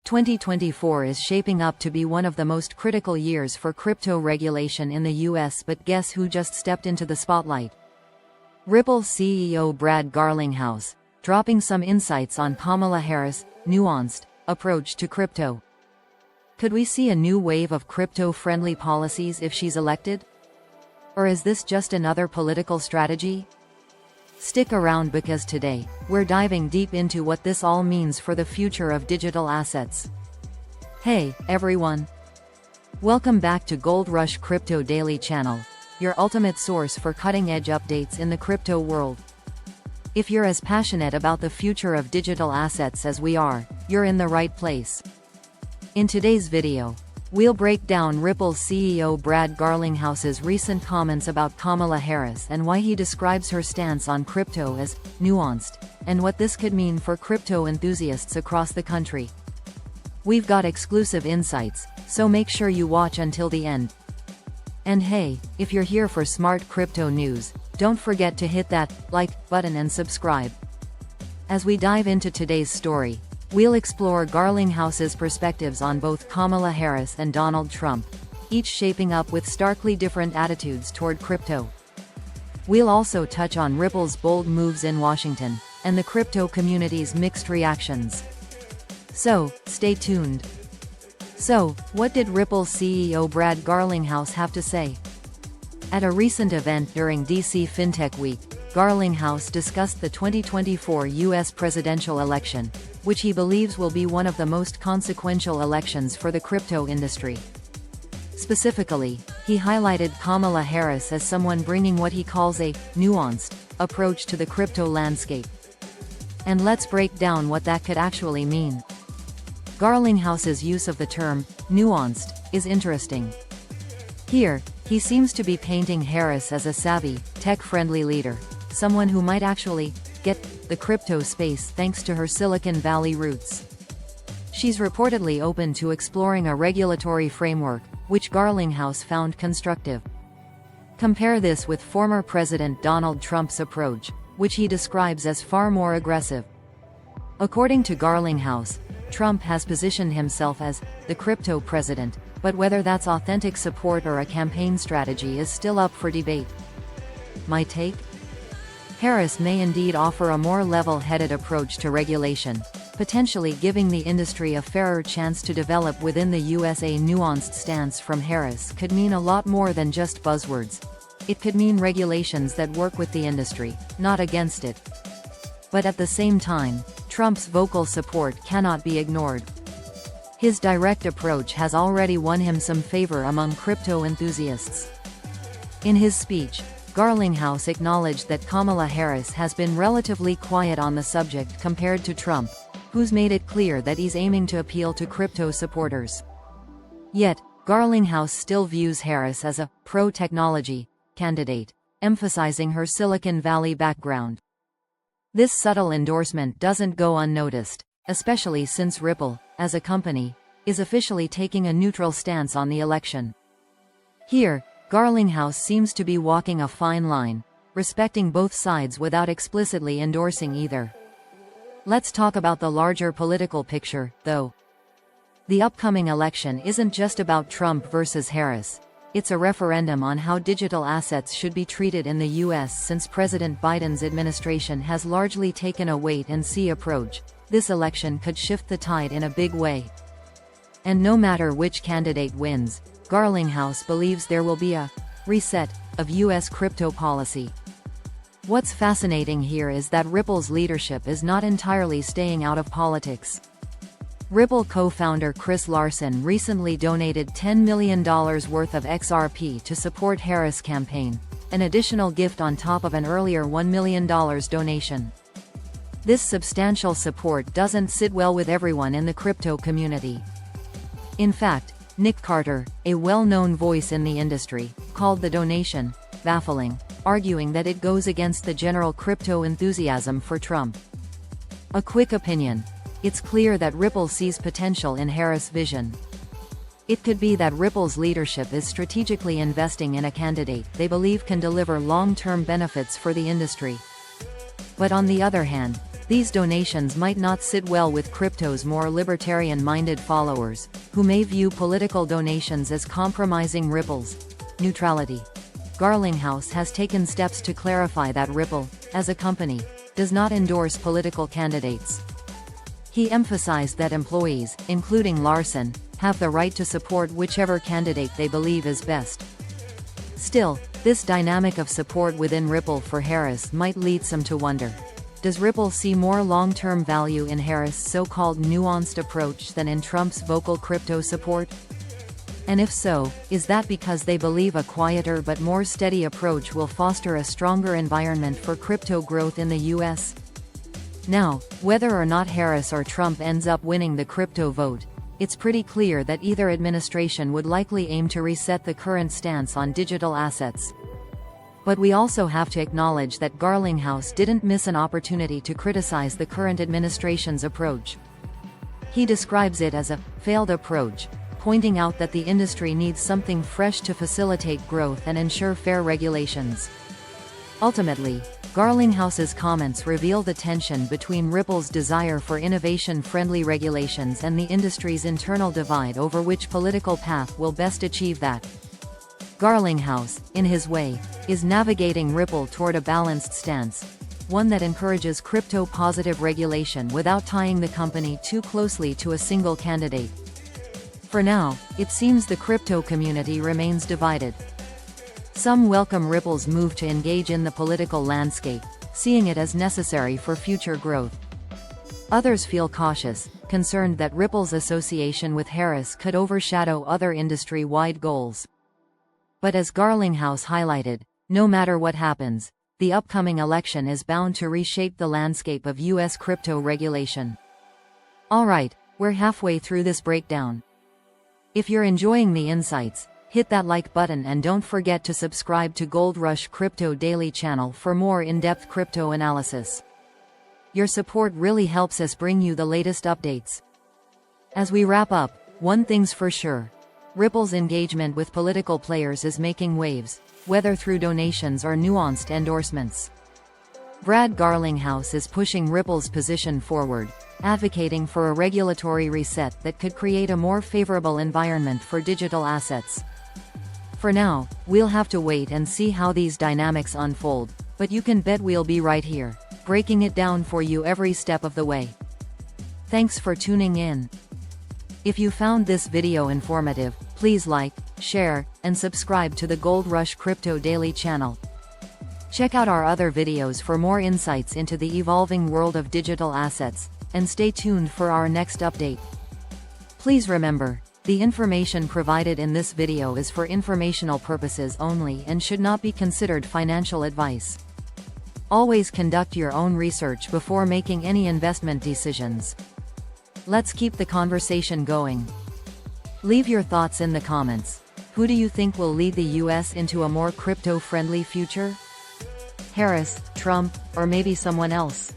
2024 is shaping up to be one of the most critical years for crypto regulation in the US, but guess who just stepped into the spotlight? Ripple CEO Brad Garlinghouse, dropping some insights on Kamala Harris' nuanced approach to crypto. Could we see a new wave of crypto-friendly policies if she's elected? Or is this just another political strategy? Stick around because today, we're diving deep into what this all means for the future of digital assets. Hey, everyone! Welcome back to Gold Rush Crypto Daily Channel, your ultimate source for cutting-edge updates in the crypto world. If you're as passionate about the future of digital assets as we are, you're in the right place. In today's video, we'll break down Ripple CEO Brad Garlinghouse's recent comments about Kamala Harris and why he describes her stance on crypto as nuanced, and what this could mean for crypto enthusiasts across the country. We've got exclusive insights, so make sure you watch until the end. And hey, if you're here for smart crypto news, don't forget to hit that like button and subscribe. As we dive into today's story, we'll explore Garlinghouse's perspectives on both Kamala Harris and Donald Trump, each shaping up with starkly different attitudes toward crypto. We'll also touch on Ripple's bold moves in Washington, and the crypto community's mixed reactions. So, stay tuned. So, what did Ripple CEO Brad Garlinghouse have to say? At a recent event during DC FinTech Week, Garlinghouse discussed the 2024 U.S. presidential election, which he believes will be one of the most consequential elections for the crypto industry. Specifically, he highlighted Kamala Harris as someone bringing what he calls a nuanced approach to the crypto landscape. And let's break down what that could actually mean. Garlinghouse's use of the term nuanced is interesting. Here, he seems to be painting Harris as a savvy, tech-friendly leader, someone who might actually get the crypto space thanks to her Silicon Valley roots. She's reportedly open to exploring a regulatory framework, which Garlinghouse found constructive. Compare this with former President Donald Trump's approach, which he describes as far more aggressive. According to Garlinghouse, Trump has positioned himself as the crypto president, but whether that's authentic support or a campaign strategy is still up for debate. My take? Harris may indeed offer a more level-headed approach to regulation, potentially giving the industry a fairer chance to develop within the US. A nuanced stance from Harris could mean a lot more than just buzzwords. It could mean regulations that work with the industry, not against it. But at the same time, Trump's vocal support cannot be ignored. His direct approach has already won him some favor among crypto enthusiasts. In his speech, Garlinghouse acknowledged that Kamala Harris has been relatively quiet on the subject compared to Trump, who's made it clear that he's aiming to appeal to crypto supporters. Yet, Garlinghouse still views Harris as a pro-technology candidate, emphasizing her Silicon Valley background. This subtle endorsement doesn't go unnoticed, especially since Ripple, as a company, is officially taking a neutral stance on the election. Here, Garlinghouse seems to be walking a fine line, respecting both sides without explicitly endorsing either. Let's talk about the larger political picture, though. The upcoming election isn't just about Trump versus Harris. It's a referendum on how digital assets should be treated in the US. Since President Biden's administration has largely taken a wait-and-see approach, this election could shift the tide in a big way. And no matter which candidate wins, Garlinghouse believes there will be a reset of US crypto policy. What's fascinating here is that Ripple's leadership is not entirely staying out of politics. Ripple co-founder Chris Larsen recently donated $10 million worth of XRP to support Harris' campaign, an additional gift on top of an earlier $1 million donation. This substantial support doesn't sit well with everyone in the crypto community. In fact, Nick Carter, a well-known voice in the industry, called the donation baffling, arguing that it goes against the general crypto enthusiasm for Trump. A quick opinion: it's clear that Ripple sees potential in Harris' vision. It could be that Ripple's leadership is strategically investing in a candidate they believe can deliver long-term benefits for the industry. But on the other hand, These donations might not sit well with crypto's more libertarian-minded followers, who may view political donations as compromising Ripple's neutrality. Garlinghouse has taken steps to clarify that Ripple, as a company, does not endorse political candidates. He emphasized that employees, including Larson, have the right to support whichever candidate they believe is best. Still, this dynamic of support within Ripple for Harris might lead some to wonder. Does Ripple see more long-term value in Harris' so-called nuanced approach than in Trump's vocal crypto support? And if so, is that because they believe a quieter but more steady approach will foster a stronger environment for crypto growth in the US? Now, whether or not Harris or Trump ends up winning the crypto vote, it's pretty clear that either administration would likely aim to reset the current stance on digital assets. But we also have to acknowledge that Garlinghouse didn't miss an opportunity to criticize the current administration's approach. He describes it as a failed approach, pointing out that the industry needs something fresh to facilitate growth and ensure fair regulations. Ultimately, Garlinghouse's comments reveal the tension between Ripple's desire for innovation-friendly regulations and the industry's internal divide over which political path will best achieve that. Garlinghouse, in his way, is navigating Ripple toward a balanced stance, one that encourages crypto-positive regulation without tying the company too closely to a single candidate. For now, it seems the crypto community remains divided. Some welcome Ripple's move to engage in the political landscape, seeing it as necessary for future growth. Others feel cautious, concerned that Ripple's association with Harris could overshadow other industry-wide goals. But as Garlinghouse highlighted, no matter what happens, the upcoming election is bound to reshape the landscape of US crypto regulation. Alright, we're halfway through this breakdown. If you're enjoying the insights, hit that like button and don't forget to subscribe to Gold Rush Crypto Daily channel for more in-depth crypto analysis. Your support really helps us bring you the latest updates. As we wrap up, one thing's for sure. Ripple's engagement with political players is making waves, whether through donations or nuanced endorsements. Brad Garlinghouse is pushing Ripple's position forward, advocating for a regulatory reset that could create a more favorable environment for digital assets. For now, we'll have to wait and see how these dynamics unfold, but you can bet we'll be right here, breaking it down for you every step of the way. Thanks for tuning in. If you found this video informative, please like, share, and subscribe to the Gold Rush Crypto Daily channel. Check out our other videos for more insights into the evolving world of digital assets, and stay tuned for our next update. Please remember, the information provided in this video is for informational purposes only and should not be considered financial advice. Always conduct your own research before making any investment decisions. Let's keep the conversation going. Leave your thoughts in the comments. Who do you think will lead the US into a more crypto-friendly future? Harris, Trump, or maybe someone else?